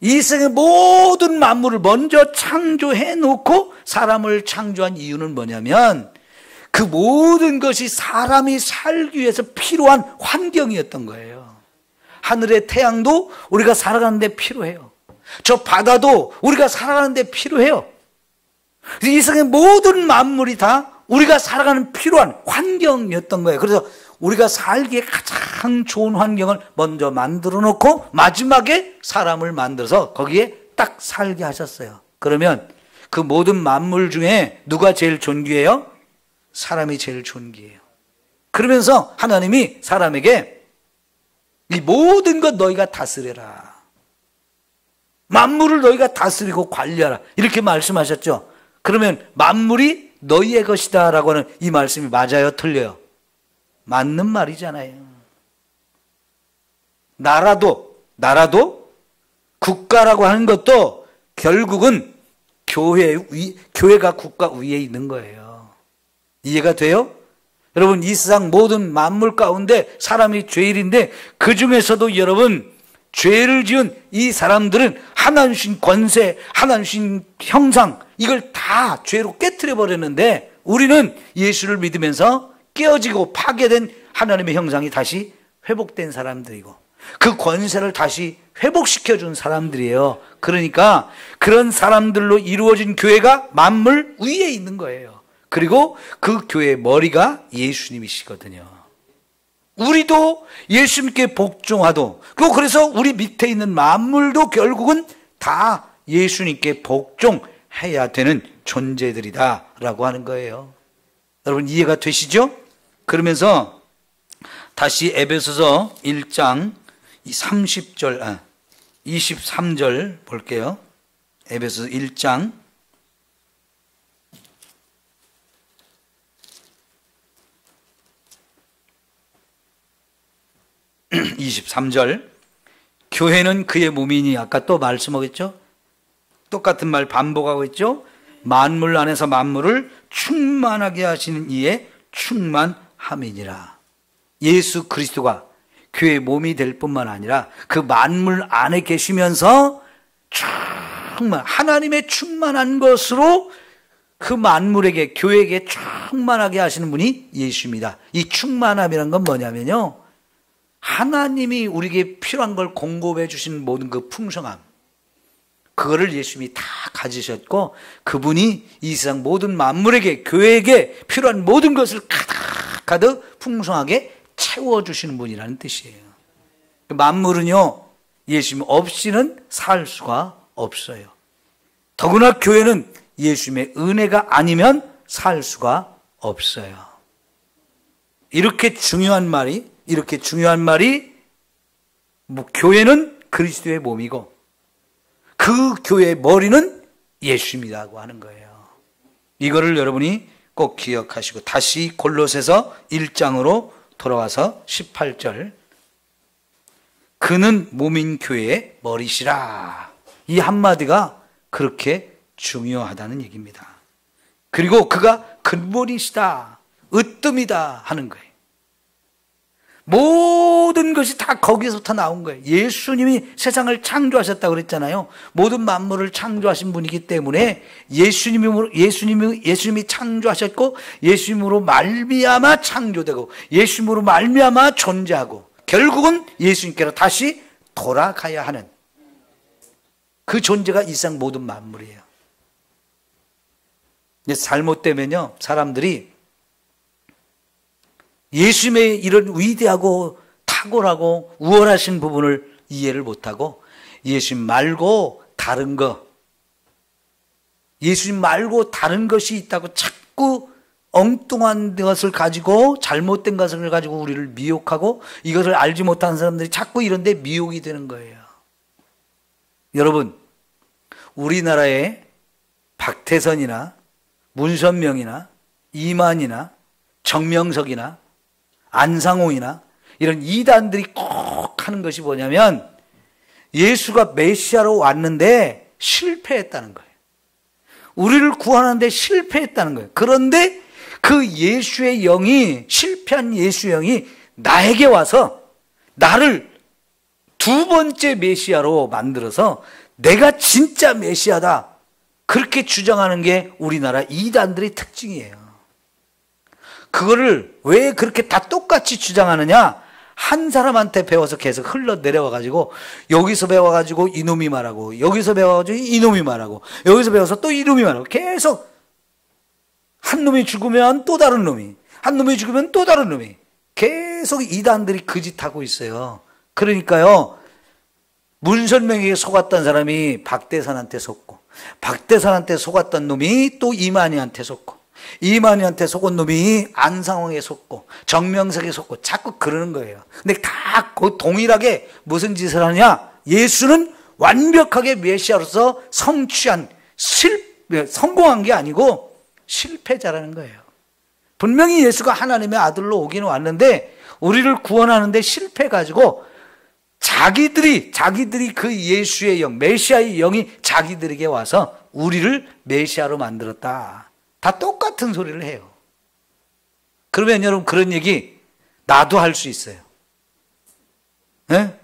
이 세상의 모든 만물을 먼저 창조해 놓고 사람을 창조한 이유는 뭐냐면 그 모든 것이 사람이 살기 위해서 필요한 환경이었던 거예요. 하늘의 태양도 우리가 살아가는 데 필요해요. 저 바다도 우리가 살아가는 데 필요해요. 이 세상의 모든 만물이 다 우리가 살아가는 필요한 환경이었던 거예요. 그래서 우리가 살기에 가장 좋은 환경을 먼저 만들어 놓고 마지막에 사람을 만들어서 거기에 딱 살게 하셨어요. 그러면 그 모든 만물 중에 누가 제일 존귀해요? 사람이 제일 존귀해요. 그러면서 하나님이 사람에게 이 모든 것 너희가 다스려라. 만물을 너희가 다스리고 관리하라. 이렇게 말씀하셨죠. 그러면 만물이 너희의 것이다 라고 하는 이 말씀이 맞아요? 틀려요? 맞는 말이잖아요. 나라도 국가라고 하는 것도 결국은 교회가 국가 위에 있는 거예요. 이해가 돼요? 여러분, 이 세상 모든 만물 가운데 사람이 죄인인데 그 중에서도 여러분 죄를 지은 이 사람들은 하나님 주신 권세, 하나님 주신 형상 이걸 다 죄로 깨트려 버렸는데 우리는 예수를 믿으면서 깨어지고 파괴된 하나님의 형상이 다시 회복된 사람들이고 그 권세를 다시 회복시켜준 사람들이에요. 그러니까 그런 사람들로 이루어진 교회가 만물 위에 있는 거예요. 그리고 그 교회의 머리가 예수님이시거든요. 우리도 예수님께 복종하도 그래서 우리 밑에 있는 만물도 결국은 다 예수님께 복종해야 되는 존재들이다 라고 하는 거예요. 여러분 이해가 되시죠? 그러면서 다시 에베소서 1장 23절 볼게요. 에베소서 1장 23절 교회는 그의 몸이니 아까 또 말씀하겠죠? 똑같은 말 반복하고 있죠? 만물 안에서 만물을 충만하게 하시는 이의 충만함이니라. 예수 그리스도가 교회의 몸이 될 뿐만 아니라 그 만물 안에 계시면서 충만 하나님의 충만한 것으로 그 만물에게 교회에게 충만하게 하시는 분이 예수입니다. 이 충만함이란 건 뭐냐면요, 하나님이 우리에게 필요한 걸 공급해 주신 모든 그 풍성함, 그거를 예수님이 다 가지셨고 그분이 이 세상 모든 만물에게 교회에게 필요한 모든 것을 가득 풍성하게 채워주시는 분이라는 뜻이에요. 만물은요 예수님 없이는 살 수가 없어요. 더구나 교회는 예수님의 은혜가 아니면 살 수가 없어요. 이렇게 중요한 말이 교회는 그리스도의 몸이고 그 교회의 머리는 예수님이라고 하는 거예요. 이거를 여러분이 꼭 기억하시고 다시 골로새서 1장으로 돌아와서 18절 그는 몸인 교회의 머리시라. 이 한마디가 그렇게 중요하다는 얘기입니다. 그리고 그가 근본이시다, 으뜸이다 하는 거예요. 모든 것이 다 거기서부터 나온 거예요. 예수님이 세상을 창조하셨다고 그랬잖아요. 모든 만물을 창조하신 분이기 때문에 예수님이 창조하셨고, 예수님으로 말미암아 창조되고, 예수님으로 말미암아 존재하고, 결국은 예수님께로 다시 돌아가야 하는 그 존재가 이 세상 모든 만물이에요. 잘못되면요, 사람들이 예수님의 이런 위대하고 탁월하고 우월하신 부분을 이해를 못하고, 예수님 말고 다른 것이 있다고 자꾸 엉뚱한 것을 가지고, 잘못된 것을 가지고 우리를 미혹하고, 이것을 알지 못하는 사람들이 자꾸 이런 데 미혹이 되는 거예요. 여러분, 우리나라의 박태선이나 문선명이나 이만희나 정명석이나 안상홍이나 이런 이단들이 꼭 하는 것이 뭐냐면, 예수가 메시아로 왔는데 실패했다는 거예요. 우리를 구하는데 실패했다는 거예요. 그런데 그 예수의 영이, 실패한 예수의 영이 나에게 와서 나를 두 번째 메시아로 만들어서 내가 진짜 메시아다, 그렇게 주장하는 게 우리나라 이단들의 특징이에요. 그거를 왜 그렇게 다 똑같이 주장하느냐? 한 사람한테 배워서 계속 흘러내려와가지고, 여기서 배워가지고 이놈이 말하고, 여기서 배워가지고 이놈이 말하고, 여기서 배워서 또 이놈이 말하고, 계속 한 놈이 죽으면 또 다른 놈이, 한 놈이 죽으면 또 다른 놈이, 계속 이단들이 그 짓 하고 있어요. 그러니까요, 문선명에게 속았던 사람이 박대선한테 속고, 박대선한테 속았던 놈이 또 이만희한테 속고, 이만희한테 속은 놈이 안상홍에 속고, 정명석에 속고, 자꾸 그러는 거예요. 근데 다 동일하게 무슨 짓을 하냐? 예수는 완벽하게 메시아로서 성공한 게 아니고 실패자라는 거예요. 분명히 예수가 하나님의 아들로 오긴 왔는데, 우리를 구원하는데 실패해가지고, 자기들이 그 예수의 영, 메시아의 영이 자기들에게 와서 우리를 메시아로 만들었다. 다 똑같은 소리를 해요. 그러면 여러분, 그런 얘기 나도 할 수 있어요. 네?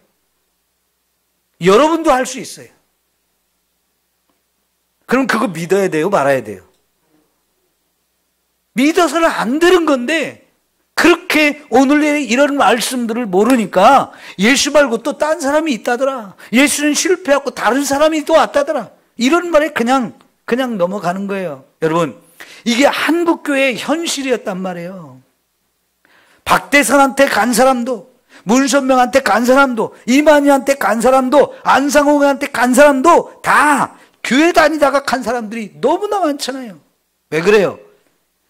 여러분도 할 수 있어요. 그럼 그거 믿어야 돼요, 말아야 돼요? 믿어서는 안 되는 건데, 그렇게 오늘의 이런 말씀들을 모르니까 예수 말고 또 딴 사람이 있다더라, 예수는 실패하고 다른 사람이 또 왔다더라, 이런 말에 그냥 넘어가는 거예요. 여러분, 이게 한국교회의 현실이었단 말이에요. 박대선한테 간 사람도, 문선명한테 간 사람도, 이만희한테 간 사람도, 안상홍한테 간 사람도 다 교회 다니다가 간 사람들이 너무나 많잖아요. 왜 그래요?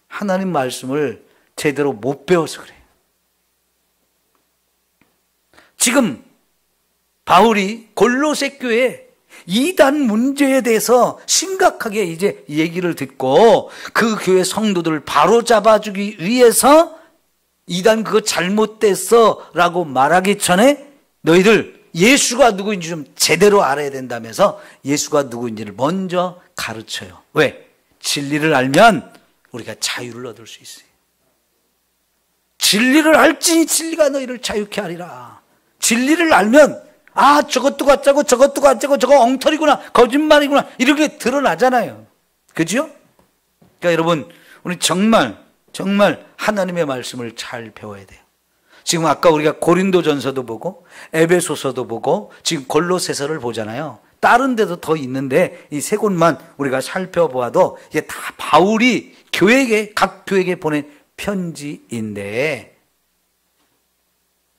하나님 말씀을 제대로 못 배워서 그래요. 지금 바울이 골로새 교회에 이단 문제에 대해서 심각하게 이제 얘기를 듣고, 그 교회 성도들을 바로잡아주기 위해서 이단 그거 잘못됐어 라고 말하기 전에 너희들 예수가 누구인지 좀 제대로 알아야 된다면서 예수가 누구인지를 먼저 가르쳐요. 왜? 진리를 알면 우리가 자유를 얻을 수 있어요. 진리를 알지니 진리가 너희를 자유케 하리라. 진리를 알면, 아, 저것도 가짜고 저것도 가짜고 저거 엉터리구나, 거짓말이구나, 이렇게 드러나잖아요. 그죠? 그러니까 여러분, 우리 정말 하나님의 말씀을 잘 배워야 돼요. 지금 아까 우리가 고린도전서도 보고 에베소서도 보고 지금 골로새서를 보잖아요. 다른 데도 더 있는데 이 세 곳만 우리가 살펴보아도 이게 다 바울이 각 교회에게 보낸 편지인데,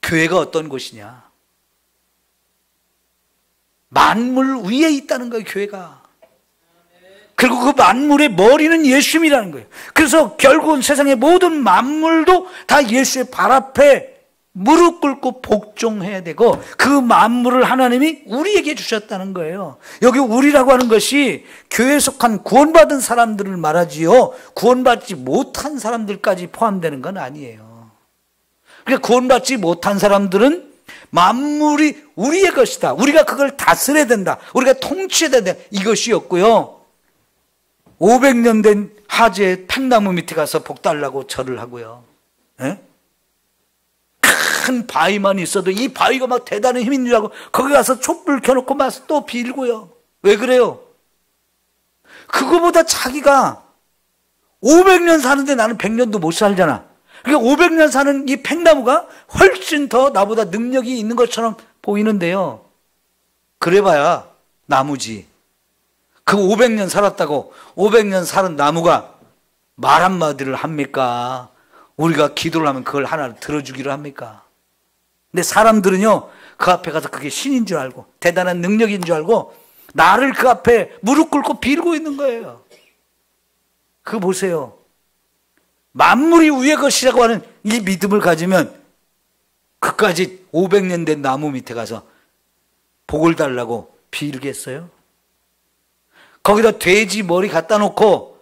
교회가 어떤 곳이냐? 만물 위에 있다는 거예요, 교회가. 그리고 그 만물의 머리는 예수님이라는 거예요. 그래서 결국은 세상의 모든 만물도 다 예수의 발 앞에 무릎 꿇고 복종해야 되고, 그 만물을 하나님이 우리에게 주셨다는 거예요. 여기 우리라고 하는 것이 교회에 속한 구원받은 사람들을 말하지요, 구원받지 못한 사람들까지 포함되는 건 아니에요. 그러니까 구원받지 못한 사람들은 만물이 우리의 것이다, 우리가 그걸 다스려야 된다, 우리가 통치해야 된다, 이것이었고요. 500년 된 하재의 팽나무 밑에 가서 복 달라고 절을 하고요. 에? 큰 바위만 있어도 이 바위가 막 대단한 힘인 줄 알고 거기 가서 촛불 켜놓고 막 또 빌고요. 왜 그래요? 그거보다 자기가 500년 사는데 나는 100년도 못 살잖아. 그러니까 500년 사는 이 팽나무가 훨씬 더 나보다 능력이 있는 것처럼 보이는데요. 그래봐야 나무지. 그 500년 살았다고 500년 살은 나무가 말 한마디를 합니까? 우리가 기도를 하면 그걸 하나를 들어주기를 합니까? 근데 사람들은요, 그 앞에 가서 그게 신인 줄 알고 대단한 능력인 줄 알고 나를 그 앞에 무릎 꿇고 빌고 있는 거예요. 그거 보세요. 만물이 위의 것이라고 하는 이 믿음을 가지면 그까지 500년 된 나무 밑에 가서 복을 달라고 빌겠어요? 거기다 돼지 머리 갖다 놓고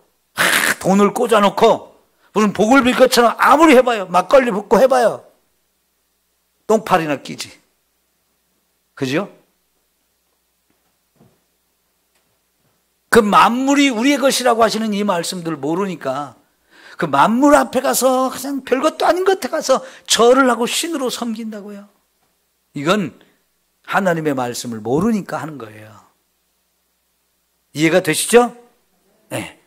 돈을 꽂아 놓고 무슨 복을 빌 것처럼 아무리 해봐요. 막걸리 붓고 해봐요. 똥파리나 끼지. 그죠? 그 만물이 우리의 것이라고 하시는 이 말씀들을 모르니까 그 만물 앞에 가서 그냥 별것도 아닌 것 같아 가서 절을 하고 신으로 섬긴다고요. 이건 하나님의 말씀을 모르니까 하는 거예요. 이해가 되시죠? 네.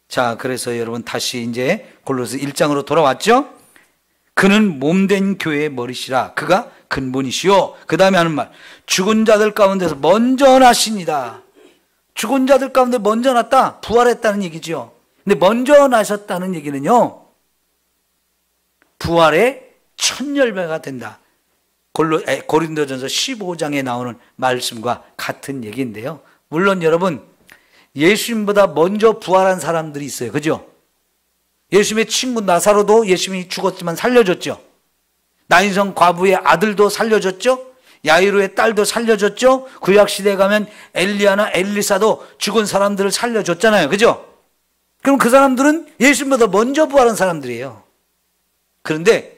자, 그래서 여러분 다시 이제 골로새 1장으로 돌아왔죠? 그는 몸된 교회의 머리시라. 그가 근본이시오. 그 다음에 하는 말. 죽은 자들 가운데서 먼저 나십니다. 죽은 자들 가운데 먼저 났다. 부활했다는 얘기죠. 근데 먼저 나셨다는 얘기는요, 부활의 첫 열매가 된다. 고린도전서 15장에 나오는 말씀과 같은 얘기인데요. 물론 여러분, 예수님보다 먼저 부활한 사람들이 있어요. 그죠? 예수님의 친구 나사로도 예수님이 죽었지만 살려줬죠. 나인성 과부의 아들도 살려줬죠. 야이로의 딸도 살려줬죠. 구약시대에 가면 엘리야나 엘리사도 죽은 사람들을 살려줬잖아요. 그죠? 그럼 그 사람들은 예수님보다 먼저 부활한 사람들이에요. 그런데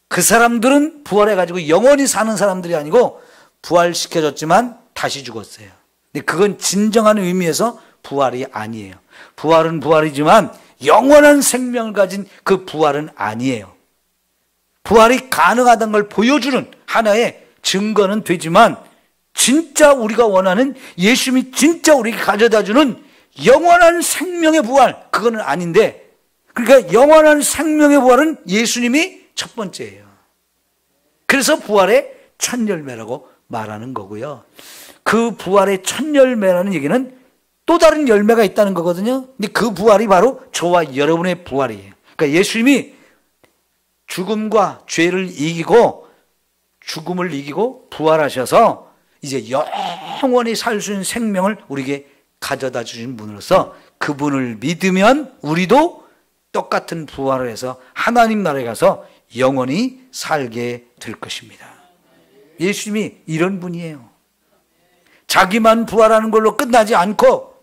그 사람들은 부활해가지고 영원히 사는 사람들이 아니고 부활시켜줬지만 다시 죽었어요. 근데 그건 진정한 의미에서 부활이 아니에요. 부활은 부활이지만 영원한 생명을 가진 그 부활은 아니에요. 부활이 가능하다는 걸 보여주는 하나의 증거는 되지만 진짜 우리가 원하는 예수님이 진짜 우리에게 가져다주는 영원한 생명의 부활, 그거는 아닌데, 그러니까 영원한 생명의 부활은 예수님이 첫 번째예요. 그래서 부활의 첫 열매라고 말하는 거고요. 그 부활의 첫 열매라는 얘기는 또 다른 열매가 있다는 거거든요. 근데 그 부활이 바로 저와 여러분의 부활이에요. 그러니까 예수님이 죽음과 죄를 이기고 죽음을 이기고 부활하셔서 이제 영원히 살 수 있는 생명을 우리에게 가져다 주신 분으로서 그분을 믿으면 우리도 똑같은 부활을 해서 하나님 나라에 가서 영원히 살게 될 것입니다. 예수님이 이런 분이에요. 자기만 부활하는 걸로 끝나지 않고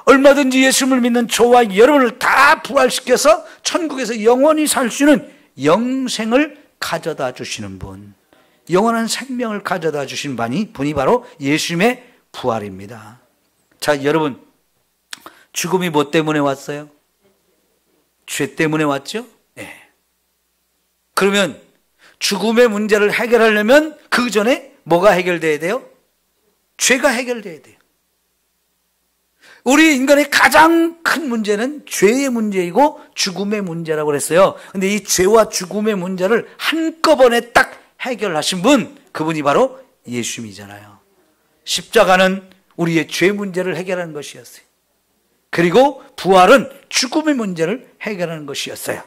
얼마든지 예수님을 믿는 저와 여러분을 다 부활시켜서 천국에서 영원히 살 수 있는 영생을 가져다 주시는 분, 영원한 생명을 가져다 주신 분이 바로 예수님의 부활입니다. 자, 여러분, 죽음이 뭐 때문에 왔어요? 죄 때문에 왔죠? 네. 그러면 죽음의 문제를 해결하려면 그 전에 뭐가 해결돼야 돼요? 죄가 해결돼야 돼요. 우리 인간의 가장 큰 문제는 죄의 문제이고 죽음의 문제라고 그랬어요. 근데 이 죄와 죽음의 문제를 한꺼번에 딱 해결하신 분, 그분이 바로 예수님이잖아요. 십자가는 우리의 죄 문제를 해결하는 것이었어요. 그리고 부활은 죽음의 문제를 해결하는 것이었어요.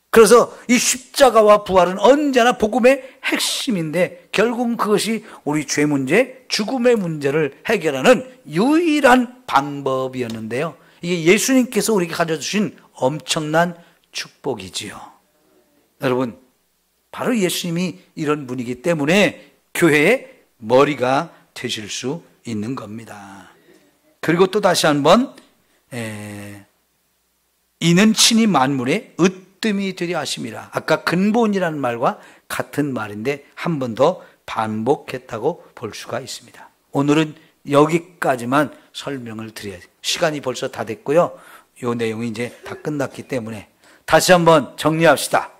그래서 이 십자가와 부활은 언제나 복음의 핵심인데 결국은 그것이 우리 죄 문제, 죽음의 문제를 해결하는 유일한 방법이었는데요. 이게 예수님께서 우리에게 가져주신 엄청난 축복이지요. 여러분, 바로 예수님이 이런 분이기 때문에 교회의 머리가 되실 수 있는 겁니다. 그리고 또 다시 한번 이는 친히 만물의 으뜸이 되려 하심이라. 아까 근본이라는 말과 같은 말인데 한 번 더 반복했다고 볼 수가 있습니다. 오늘은 여기까지만 설명을 드려야 돼요. 시간이 벌써 다 됐고요. 이 내용이 이제 다 끝났기 때문에 다시 한번 정리합시다.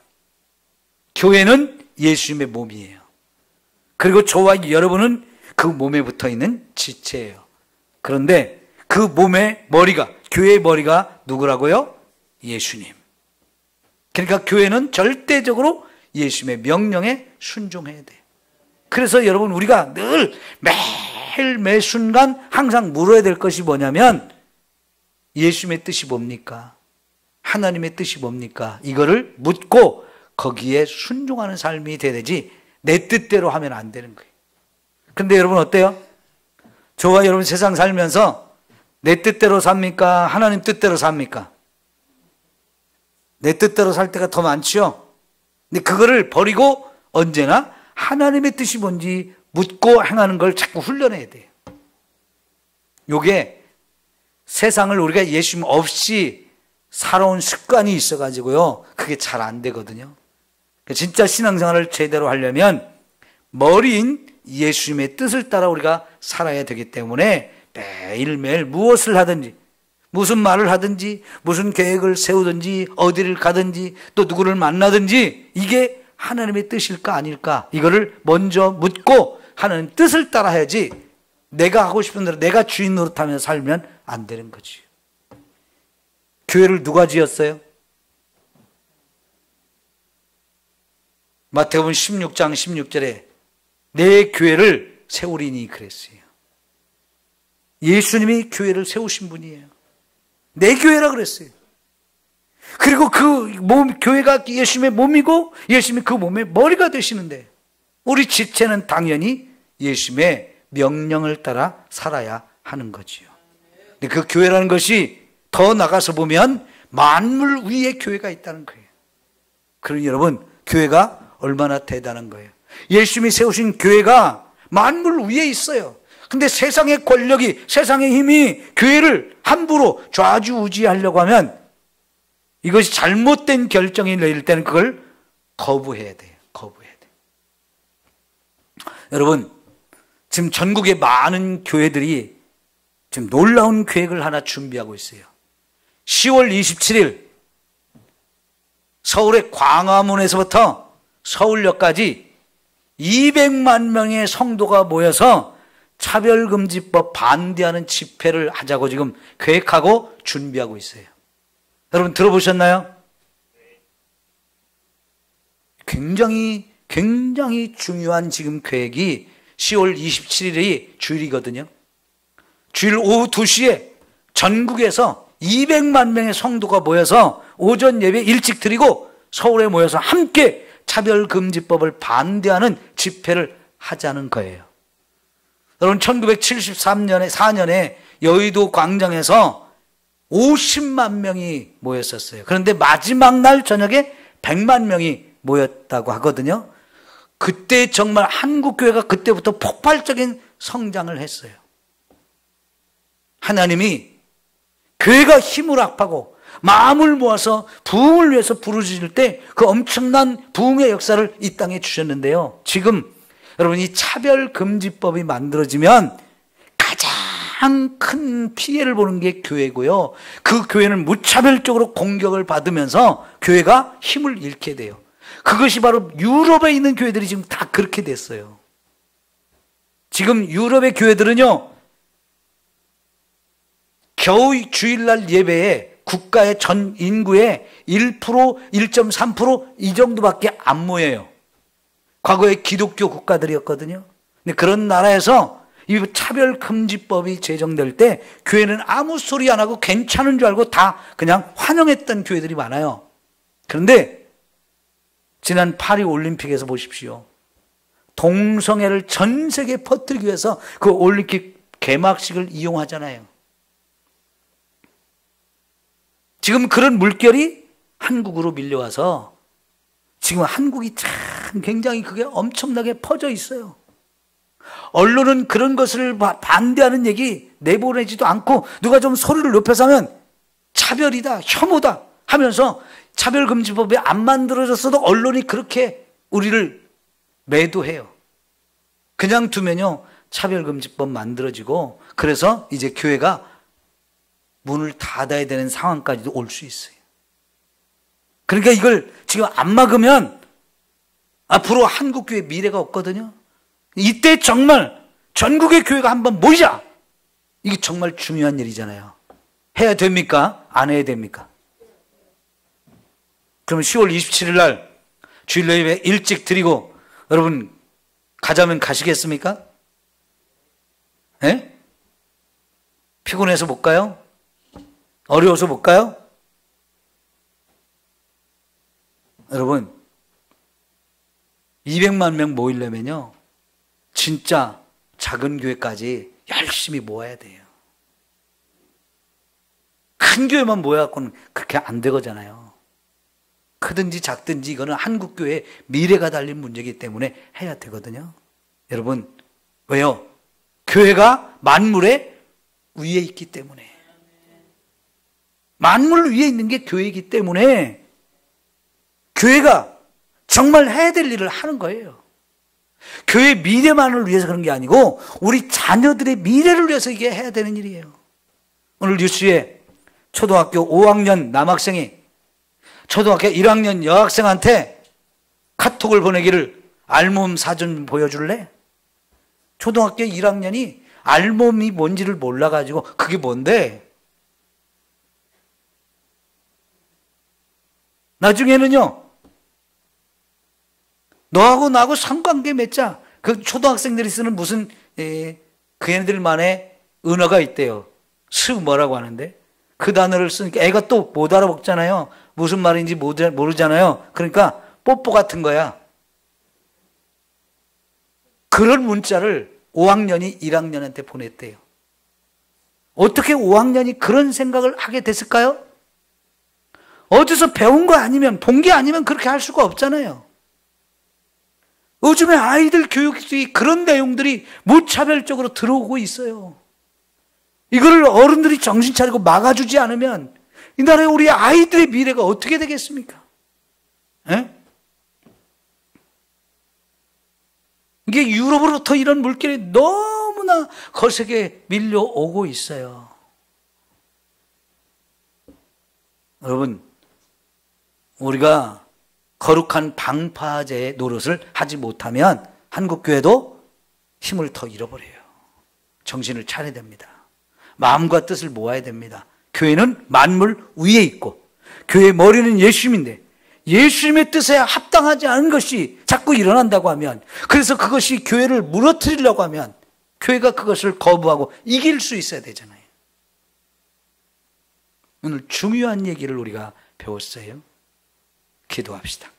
교회는 예수님의 몸이에요. 그리고 저와 여러분은 그 몸에 붙어 있는 지체예요. 그런데 그 몸의 머리가, 교회의 머리가 누구라고요? 예수님. 그러니까 교회는 절대적으로 예수님의 명령에 순종해야 돼요. 그래서 여러분, 우리가 늘 매일 매 순간 항상 물어야 될 것이 뭐냐면, 예수님의 뜻이 뭡니까? 하나님의 뜻이 뭡니까? 이거를 묻고 거기에 순종하는 삶이 돼야 되지, 내 뜻대로 하면 안 되는 거예요. 근데 여러분 어때요? 저와 여러분 세상 살면서 내 뜻대로 삽니까? 하나님 뜻대로 삽니까? 내 뜻대로 살 때가 더 많죠? 근데 그거를 버리고 언제나 하나님의 뜻이 뭔지 묻고 행하는 걸 자꾸 훈련해야 돼요. 요게 세상을 우리가 예수님 없이 살아온 습관이 있어가지고요, 그게 잘 안 되거든요. 진짜 신앙생활을 제대로 하려면 머리인 예수님의 뜻을 따라 우리가 살아야 되기 때문에 매일매일 무엇을 하든지, 무슨 말을 하든지, 무슨 계획을 세우든지, 어디를 가든지, 또 누구를 만나든지, 이게 하나님의 뜻일까 아닐까, 이거를 먼저 묻고 하나님 뜻을 따라 해야지, 내가 하고 싶은 대로 내가 주인 노릇하면서 살면 안 되는 거지. 교회를 누가 지었어요? 마태복음 16장 16절에 내 교회를 세우리니 그랬어요. 예수님이 교회를 세우신 분이에요. 내 교회라 그랬어요. 그리고 그 몸, 교회가 예수님의 몸이고 예수님이 그 몸의 머리가 되시는데, 우리 지체는 당연히 예수님의 명령을 따라 살아야 하는 거지요. 근데 그 교회라는 것이 더 나가서 보면 만물 위에 교회가 있다는 거예요. 그러니 여러분, 교회가 얼마나 대단한 거예요. 예수님이 세우신 교회가 만물 위에 있어요. 근데 세상의 권력이, 세상의 힘이 교회를 함부로 좌지우지하려고 하면 이것이 잘못된 결정이 내릴 때는 그걸 거부해야 돼요. 거부해야 돼요. 여러분, 지금 전국의 많은 교회들이 지금 놀라운 계획을 하나 준비하고 있어요. 10월 27일 서울의 광화문에서부터 서울역까지 200만 명의 성도가 모여서 차별금지법 반대하는 집회를 하자고 지금 계획하고 준비하고 있어요. 여러분 들어보셨나요? 굉장히 중요한 지금 계획이 10월 27일이 주일이거든요. 주일 오후 2시에 전국에서 200만 명의 성도가 모여서 오전 예배 일찍 드리고 서울에 모여서 함께 차별금지법을 반대하는 집회를 하자는 거예요. 여러분 1973년에 4년에 여의도 광장에서 50만 명이 모였었어요. 그런데 마지막 날 저녁에 100만 명이 모였다고 하거든요. 그때 정말 한국교회가 그때부터 폭발적인 성장을 했어요. 하나님이 교회가 힘을 합하고 마음을 모아서 부흥을 위해서 부르짖을 때 그 엄청난 부흥의 역사를 이 땅에 주셨는데요. 지금 여러분 이 차별금지법이 만들어지면 가장 큰 피해를 보는 게 교회고요. 그 교회는 무차별적으로 공격을 받으면서 교회가 힘을 잃게 돼요. 그것이 바로 유럽에 있는 교회들이 지금 다 그렇게 됐어요. 지금 유럽의 교회들은요, 겨우 주일날 예배에 국가의 전 인구의 1%, 1.3% 이 정도밖에 안 모여요. 과거에 기독교 국가들이었거든요. 근데 그런 나라에서 이 차별금지법이 제정될 때 교회는 아무 소리 안 하고 괜찮은 줄 알고 다 그냥 환영했던 교회들이 많아요. 그런데 지난 파리 올림픽에서 보십시오. 동성애를 전 세계에 퍼뜨리기 위해서 그 올림픽 개막식을 이용하잖아요. 지금 그런 물결이 한국으로 밀려와서 지금 한국이 참 굉장히 그게 엄청나게 퍼져 있어요. 언론은 그런 것을 반대하는 얘기 내보내지도 않고 누가 좀 소리를 높여서 하면 차별이다, 혐오다 하면서 차별금지법이 안 만들어졌어도 언론이 그렇게 우리를 매도해요. 그냥 두면요 차별금지법 만들어지고 그래서 이제 교회가 문을 닫아야 되는 상황까지도 올 수 있어요. 그러니까 이걸 지금 안 막으면 앞으로 한국교회 미래가 없거든요. 이때 정말 전국의 교회가 한번 모이자. 이게 정말 중요한 일이잖아요. 해야 됩니까? 안 해야 됩니까? 그럼 10월 27일 날 주일 예배 일찍 드리고 여러분 가자면 가시겠습니까? 예? 피곤해서 못 가요? 어려워서 못 가요? 여러분 200만 명 모이려면요 진짜 작은 교회까지 열심히 모아야 돼요. 큰 교회만 모여갖고는 그렇게 안 되거든요. 크든지 작든지 이거는 한국교회의 미래가 달린 문제이기 때문에 해야 되거든요. 여러분 왜요? 교회가 만물의 위에 있기 때문에, 만물 위에 있는 게 교회이기 때문에 교회가 정말 해야 될 일을 하는 거예요. 교회 미래만을 위해서 그런 게 아니고 우리 자녀들의 미래를 위해서 이게 해야 되는 일이에요. 오늘 뉴스에 초등학교 5학년 남학생이 초등학교 1학년 여학생한테 카톡을 보내기를 알몸 사진 보여줄래? 초등학교 1학년이 알몸이 뭔지를 몰라가지고 그게 뭔데? 나중에는요 너하고 나하고 상관계 맺자. 그 초등학생들이 쓰는 무슨 그 애들만의 은어가 있대요. 뭐라고 하는데 그 단어를 쓰니까 애가 또 못 알아먹잖아요. 무슨 말인지 모르잖아요. 그러니까 뽀뽀 같은 거야. 그런 문자를 5학년이 1학년한테 보냈대요. 어떻게 5학년이 그런 생각을 하게 됐을까요? 어디서 배운 거 아니면, 본 게 아니면 그렇게 할 수가 없잖아요. 요즘에 아이들 교육이 그런 내용들이 무차별적으로 들어오고 있어요. 이거를 어른들이 정신 차리고 막아주지 않으면 이 나라의 우리 아이들의 미래가 어떻게 되겠습니까? 에? 이게 유럽으로부터 이런 물결이 너무나 거세게 밀려오고 있어요. 여러분, 우리가 거룩한 방파제의 노릇을 하지 못하면 한국교회도 힘을 더 잃어버려요. 정신을 차려야 됩니다. 마음과 뜻을 모아야 됩니다. 교회는 만물 위에 있고 교회의 머리는 예수님인데 예수님의 뜻에 합당하지 않은 것이 자꾸 일어난다고 하면, 그래서 그것이 교회를 무너뜨리려고 하면 교회가 그것을 거부하고 이길 수 있어야 되잖아요. 오늘 중요한 얘기를 우리가 배웠어요. 기도합시다.